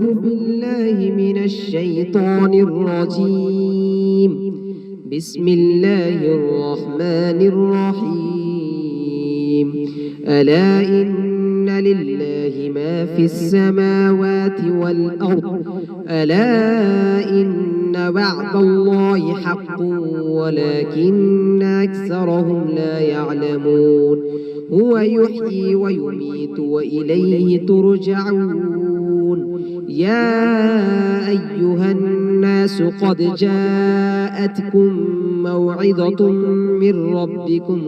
أعوذ بالله من الشيطان الرجيم. بسم الله الرحمن الرحيم. ألا إن لله ما في السماوات والأرض ألا إن وعد الله حق ولكن أكثرهم لا يعلمون. هو يحيي ويميت وإليه ترجعون. يا أيها الناس قد جاءتكم موعظة من ربكم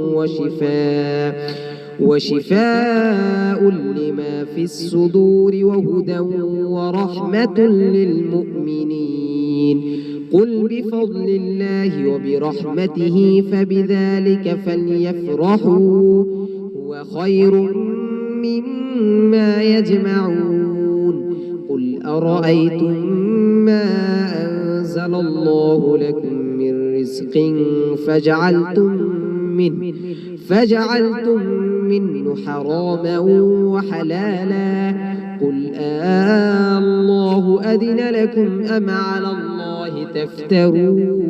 وشفاء لما في الصدور وهدى ورحمة للمؤمنين. قل بفضل الله وبرحمته فبذلك فليفرحوا هو خير مما يجمعون. قل أرأيتم ما أنزل الله لكم من رزق فجعلتم منه حراما وحلالا. قل الله أذن لكم أم على الله تفترون.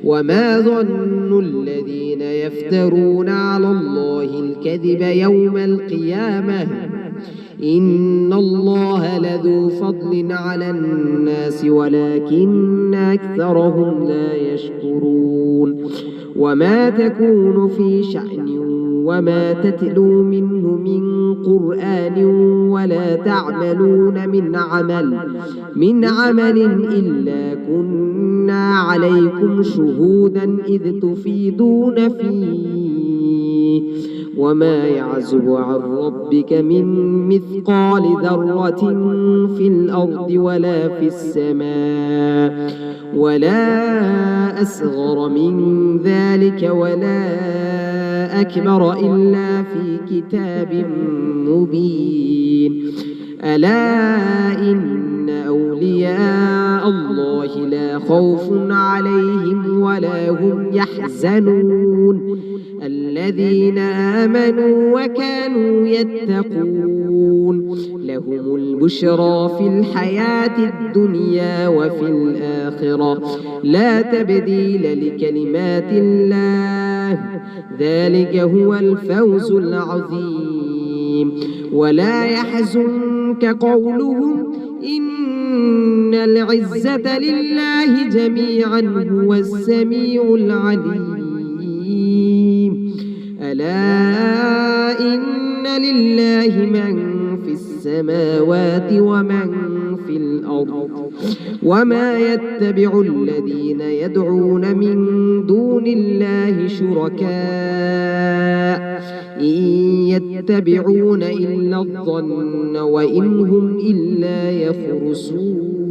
وما ظن الذين يفترون على الله الكذب يوم القيامة إن الله لذو فضل على الناس ولكن أكثرهم لا يشكرون. وما تكون في شأن وما تتلو منه من قرآن ولا تعملون من عمل إلا كنا عليكم شهودا إذ تفيدون فيه. وما يعزب عن ربك من مثقال ذرة في الأرض ولا في السماء ولا أصغر من ذلك ولا أكبر إلا في كتاب مبين. ألا إن أولياء الله لا خوف عليهم ولا هم يحزنون الذين آمنوا وكانوا يتقون. لهم البشرى في الحياة الدنيا وفي الآخرة لا تبديل لكلمات الله ذلك هو الفوز العظيم. ولا يحزنك قولهم إن العزة لله جميعا هو السميع العليم. ألا إن لله من في السماوات ومن في الأرض وما يتبع الذين يدعون من دون الله شركاء إن يتبعون إلا الظن وإن هم إلا يخرصون.